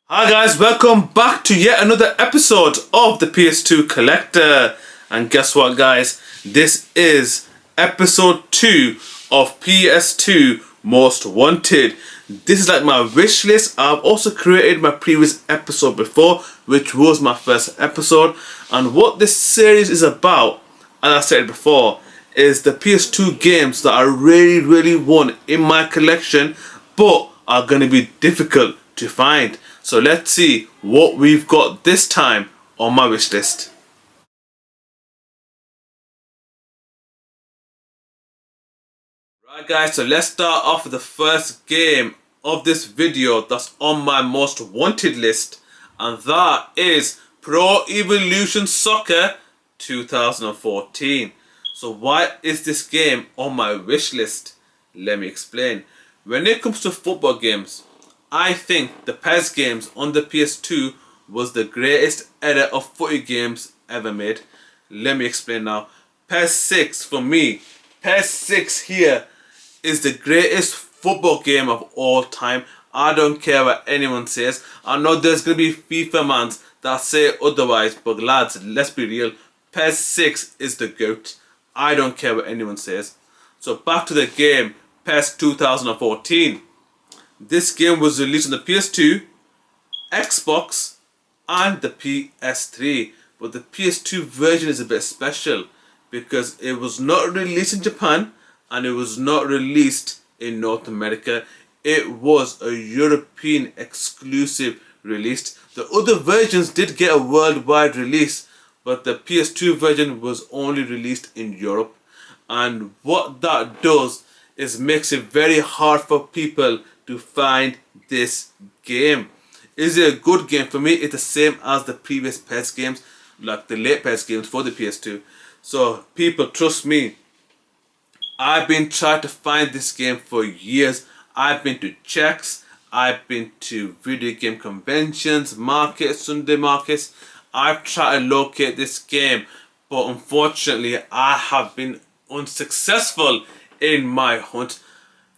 Hi guys, welcome back to yet another episode of the PS2 Collector. And guess what guys, this is episode 2 of PS2 Most Wanted. This is like my wish list. I've also created my previous episode before, which was my first episode. And what this series is about, as I said before, is the PS2 games that I really want in my collection, but are going to be difficult to find. So let's see what we've got this time on my wish list. Right guys, so let's start off with the first game of this video that's on my most wanted list, and that is Pro Evolution Soccer 2014. So why is this game on my wish list? Let me explain. When it comes to football games, I think the PES games on the PS2 was the greatest era of footy games ever made. Let me explain now. PES 6 for me, PES 6 here is the greatest football game of all time. I don't care what anyone says. I know there's going to be FIFA mans that say otherwise, but lads, let's be real. PES 6 is the GOAT. I don't care what anyone says. So back to the game, PES 2014. This game was released on the PS2, Xbox and the PS3. But the PS2 version is a bit special because it was not released in Japan and it was not released in North America. It was a European exclusive release. The other versions did get a worldwide release, but the PS2 version was only released in Europe. And what that does is makes it very hard for people to find this game. Is it a good game? For me, it's the same as the previous PES games, like the late PES games for the PS2. So people, trust me, I've been trying to find this game for years. I've been to checks, I've been to video game conventions, markets, Sunday markets. I've tried to locate this game, but unfortunately I have been unsuccessful in my hunt.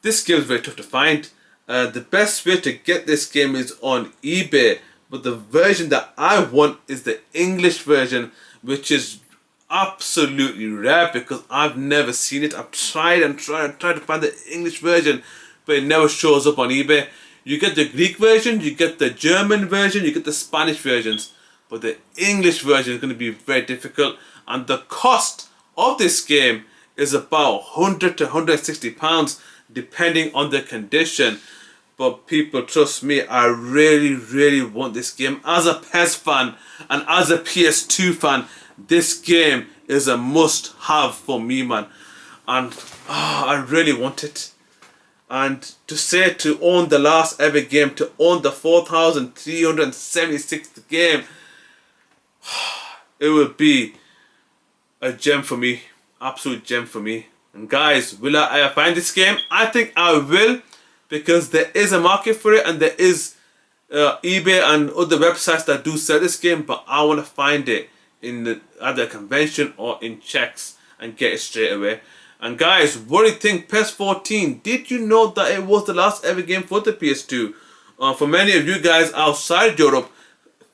This game is very tough to find. The best way to get this game is on eBay, but the version that I want is the English version, which is absolutely rare because I've never seen it. I've tried and tried to find the English version, but it never shows up on eBay. You get the Greek version, you get the German version, you get the Spanish versions, but the English version is going to be very difficult, and the cost of this game is about £100 to £160 depending on the condition. But people, trust me, I really want this game. As a PES fan and as a PS2 fan, this game is a must-have for me, man. And I really want it. And to say to own the last ever game, to own the 4,376th game, it will be a gem for me. Absolute gem for me. And guys, will I ever find this game? I think I will, because there is a market for it, and there is eBay and other websites that do sell this game, but I want to find it in either a convention or in checks and get it straight away. And guys, what do you think? PES 14, did you know that it was the last ever game for the PS2? For many of you guys outside Europe,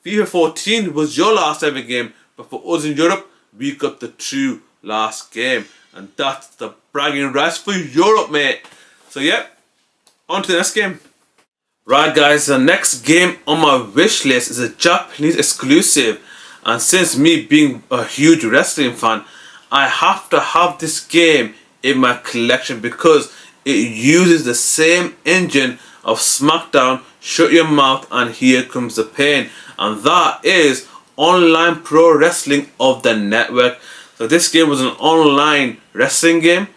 FIFA 14 was your last ever game, but for us in Europe, we got the true last game. And that's the bragging rights for Europe, mate. So yeah, on to the next game. Right guys, the next game on my wish list is a Japanese exclusive. And since me being a huge wrestling fan, I have to have this game in my collection because it uses the same engine of SmackDown, Shut Your Mouth and Here Comes the Pain. And that is Online Pro Wrestling of the Network. So this game was an online wrestling game,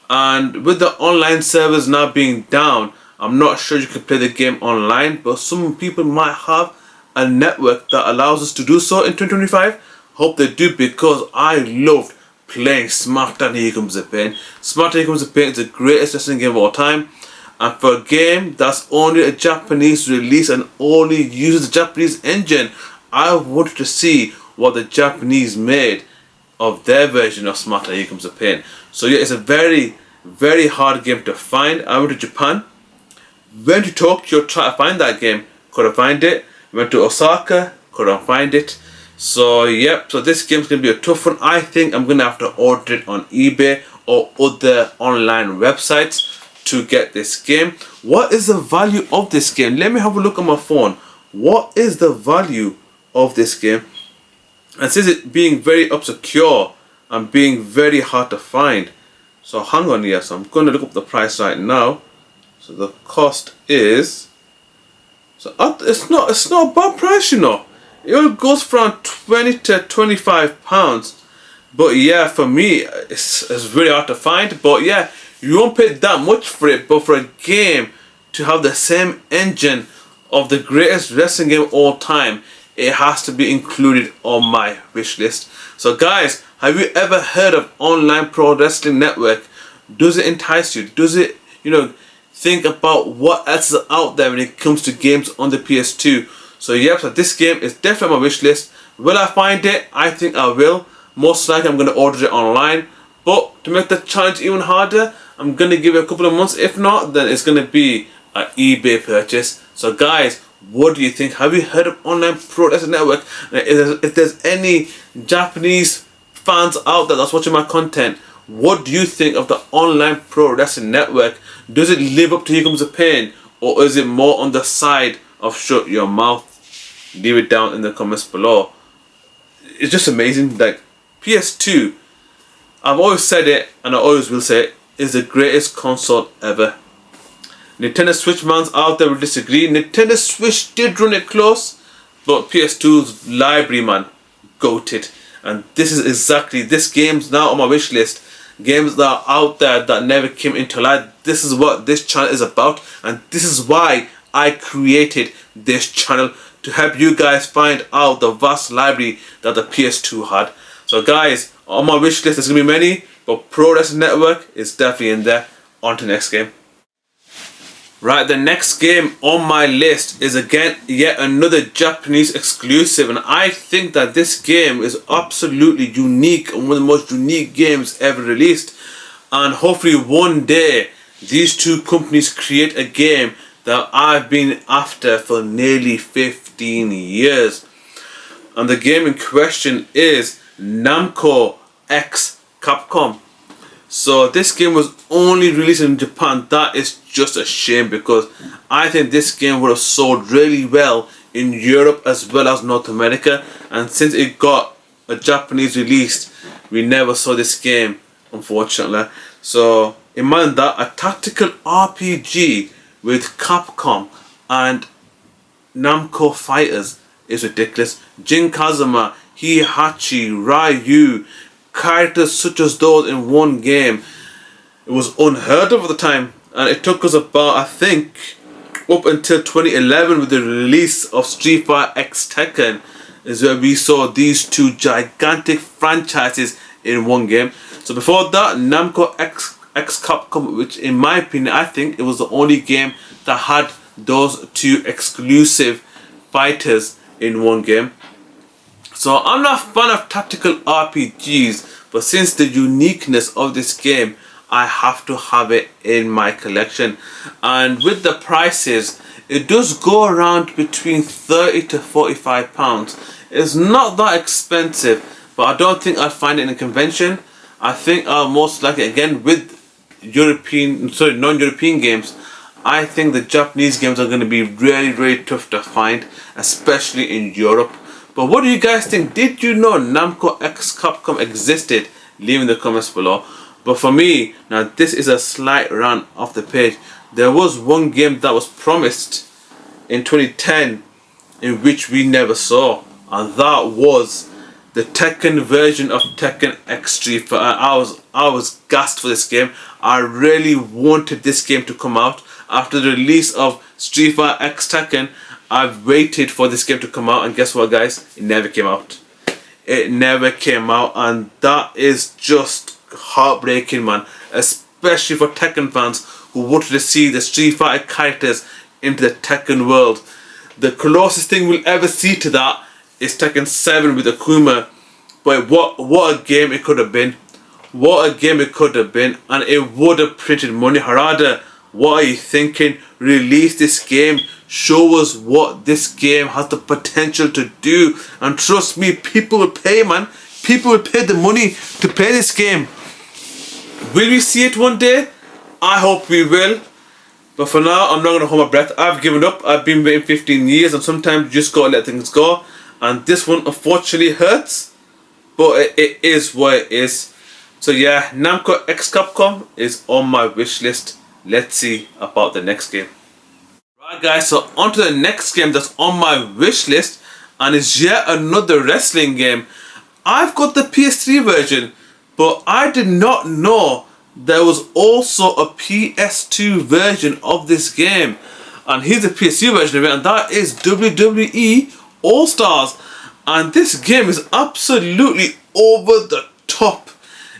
and with the online servers now being down, I'm not sure you can play the game online, but some people might have a network that allows us to do so in 2025. Hope they do, because I loved playing SmackDown Here Comes the Pain. SmackDown Here Comes the Pain is the greatest wrestling game of all time, and for a game that's only a Japanese release and only uses the Japanese engine, I wanted to see what the Japanese made of their version of SmackDown Here Comes the Pain. So yeah, it's a very hard game to find. I went to Japan, went to Tokyo, tried to find that game, couldn't find it. Went to Osaka, couldn't find it. So yep, so this game's gonna be a tough one. I think I'm gonna have to order it on eBay or other online websites to get this game. What is the value of this game? Let me have a look on my phone. What is the value of this game? And since it being very obscure and being very hard to find, so hang on here. So I'm going to look up the price right now. So the cost is, so it's not a bad price, you know. It goes from 20 to 25 pounds. But yeah, for me, it's very hard to find. But yeah, you won't pay that much for it. But for a game to have the same engine of the greatest wrestling game of all time, it has to be included on my wish list. So guys, have you ever heard of Online Pro Wrestling Network? Does it entice you? Does it, think about what else is out there when it comes to games on the PS2? So yep, so this game is definitely on my wish list. Will I find it? I think I will. Most likely I'm going to order it online. But to make the challenge even harder, I'm going to give it a couple of months. If not, then it's going to be an eBay purchase. So guys, what do you think? Have you heard of Online Pro Wrestling Network? If there's any Japanese fans out there that's watching my content, what do you think of the Online Pro Wrestling Network? Does it live up to Here Comes the Pain, or is it more on the side of Shut Your Mouth? Leave it down in the comments below. It's just amazing. Like, PS2, I've always said it and I always will say it, is the greatest console ever. Nintendo Switch mans out there will disagree. Nintendo Switch did run it close, but PS2's library, man, goated. And this is exactly, this game's now on my wish list. Games that are out there that never came into light. This is what this channel is about, and this is why I created this channel, to help you guys find out the vast library that the PS2 had. So guys, on my wish list there's gonna be many, but Pro Wrestling Network is definitely in there. On to the next game. Right, the next game on my list is again yet another Japanese exclusive, and I think that this game is absolutely unique and one of the most unique games ever released. And hopefully one day these two companies create a game that I've been after for nearly 15 years. And the game in question is Namco X Capcom. So this game was only released in Japan. That is just a shame, because I think this game would have sold really well in Europe as well as North America. And since it got a Japanese release, we never saw this game, unfortunately. So imagine that, a tactical RPG with Capcom and Namco fighters is ridiculous. Jin Kazama, Heihachi, Ryu, characters such as those in one game. It was unheard of at the time, and it took us about, I think, up until 2011 with the release of Street Fighter X Tekken is where we saw these two gigantic franchises in one game. So before that, Namco X Capcom, which in my opinion, I think it was the only game that had those two exclusive fighters in one game. So I'm not a fan of tactical RPGs, but since the uniqueness of this game, I have to have it in my collection. And with the prices, it does go around between 30 to 45 pounds. It's not that expensive, but I don't think I'd find it in a convention. I think I'll most likely, again, with non-European games, I think the Japanese games are going to be really, really tough to find, especially in Europe. But what do you guys think? Did you know Namco X Capcom existed? Leave in the comments below. But for me, now this is a slight rant off the page. There was one game that was promised in 2010 in which we never saw, and that was the Tekken version of Tekken X Street Fighter. I was gassed for this game. I really wanted this game to come out. After the release of Street Fighter X Tekken, I've waited for this game to come out, and guess what guys, it never came out. It never came out, and that is just heartbreaking, man, especially for Tekken fans who wanted to see the Street Fighter characters into the Tekken world. The closest thing we'll ever see to that is Tekken 7 with Akuma, but what a game it could have been. What a game it could have been, and it would have printed money. Harada What are you thinking? Release this game. Show us what this game has the potential to do. And trust me, people will pay, man. People will pay the money to play this game. Will we see it one day? I hope we will. But for now, I'm not going to hold my breath. I've given up. I've been waiting 15 years, and sometimes you just gotta let things go. And this one unfortunately hurts, but it is what it is. So yeah, Namco X Capcom is on my wish list. Let's see about the next game. Right guys, so on to the next game that's on my wish list, and it's yet another wrestling game. I've got the PS3 version, but I did not know there was also a PS2 version of this game. And here's the PS2 version of it, and that is WWE All-Stars. And this game is absolutely over the top.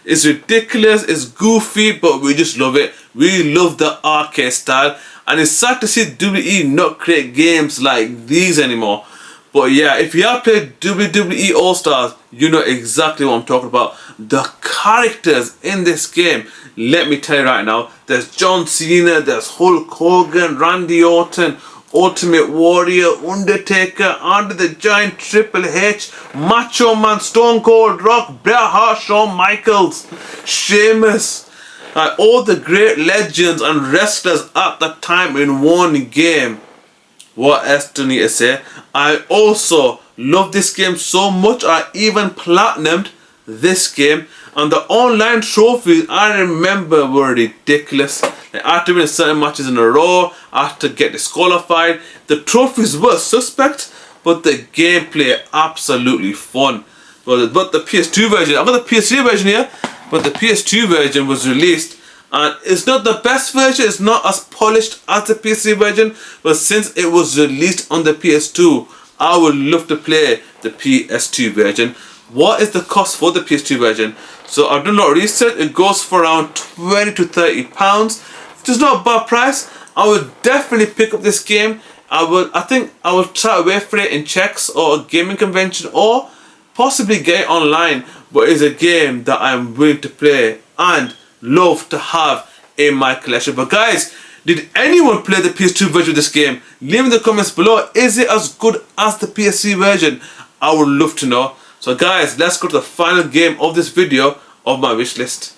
It's ridiculous, it's goofy, but we just love it. We love the arcade style. And it's sad to see WWE not create games like these anymore. But yeah, if you have played WWE All-Stars, you know exactly what I'm talking about. The characters in this game, let me tell you right now, there's John Cena, there's Hulk Hogan, Randy Orton, Ultimate Warrior, Undertaker, Andre the Giant, Triple H, Macho Man, Stone Cold Rock, Bret Hart, Shawn Michaels, Sheamus. All the great legends and wrestlers at the time in one game. What else do I need to say? I also love this game so much I even platinumed this game. And the online trophies I remember were ridiculous. Like, I had to win certain matches in a row. I had to get disqualified. The trophies were suspect, but the gameplay absolutely fun. But the PS2 version, I've got the PS3 version here, but the PS2 version was released. And it's not the best version, it's not as polished as the PS3 version, but since it was released on the PS2, I would love to play the PS2 version. What is the cost for the PS2 version? So I've done a lot of research. It goes for around 20 to 30 pounds, which is not a bad price. I would definitely pick up this game. I think I will try to wait for it in checks or a gaming convention, or possibly get it online. But it's a game that I'm willing to play and love to have in my collection. But guys, did anyone play the PS2 version of this game? Leave in the comments below. Is it as good as the PS3 version? I would love to know. So guys, let's go to the final game of this video of my wish list.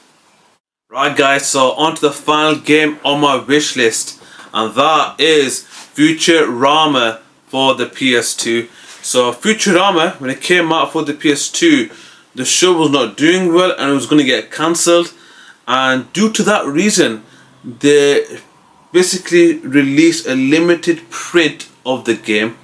Right guys, so on to the final game on my wish list, and that is Futurama for the PS2. So Futurama, when it came out for the PS2, the show was not doing well and it was going to get cancelled. And due to that reason, they basically released a limited print of the game.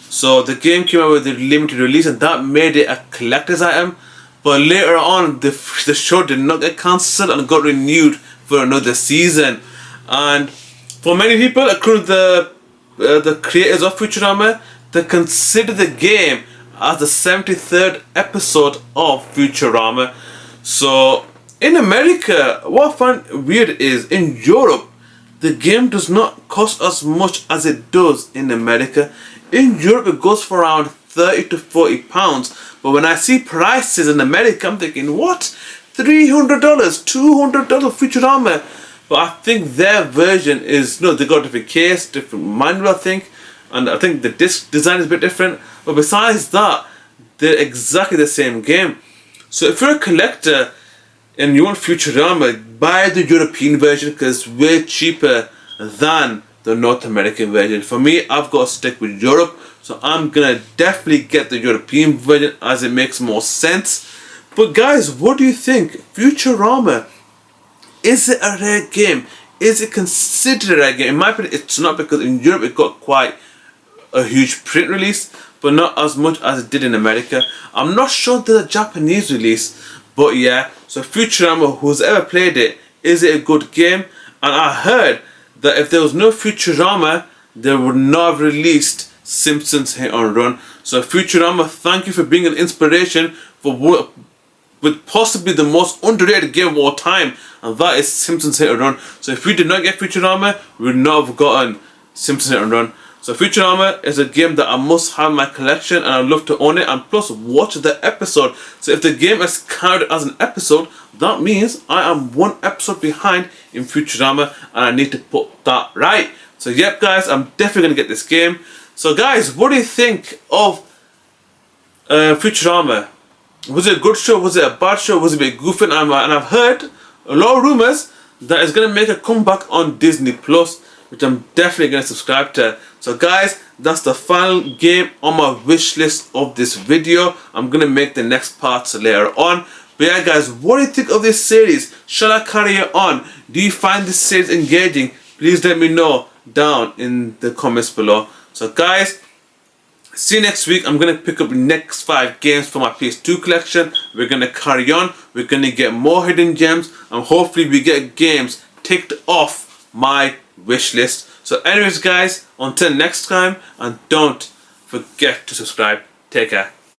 So the game came out with a limited release, and that made it a collector's item. But later on, the show did not get cancelled and got renewed for another season. And for many people, including the creators of Futurama, they consider the game as the 73rd episode of Futurama. So in America, what I find weird is in Europe, the game does not cost as much as it does in America. In Europe, it goes for around 30 to 40 pounds. But when I see prices in America, I'm thinking, what? $300, $200 Futurama? But I think their version is, they got a different case, different manual, I think. And I think the disc design is a bit different. But besides that, they're exactly the same game. So if you're a collector and you want Futurama, buy the European version because it's way cheaper than the North American version. For me, I've got to stick with Europe, so I'm gonna definitely get the European version as it makes more sense. But guys, what do you think? Futurama, is it a rare game? Is it considered a rare game? In my opinion, it's not, because in Europe it got quite a huge print release, but not as much as it did in America. I'm not sure the Japanese release, but yeah. So Futurama, who's ever played it, is it a good game? And I heard that if there was no Futurama, they would not have released Simpsons Hit and Run. So Futurama, thank you for being an inspiration for with possibly the most underrated game of all time, and that is Simpsons Hit and Run. So if we did not get Futurama, we would not have gotten Simpsons Hit and Run. So Futurama is a game that I must have in my collection, and I'd love to own it and plus watch the episode. So if the game is counted as an episode, that means I am one episode behind in Futurama, and I need to put that right. So yep guys, I'm definitely going to get this game. So guys, what do you think of Futurama? Was it a good show? Was it a bad show? Was it a bit goofy? And I've heard a lot of rumors that it's going to make a comeback on Disney Plus, which I'm definitely going to subscribe to. So guys, that's the final game on my wish list of this video. I'm going to make the next parts later on. But yeah guys, what do you think of this series? Shall I carry it on? Do you find this series engaging? Please let me know down in the comments below. So guys, see you next week. I'm going to pick up the next 5 games for my PS2 collection. We're going to carry on. We're going to get more hidden gems. And hopefully we get games ticked off my wish list. So anyways guys, until next time, and don't forget to subscribe. Take care.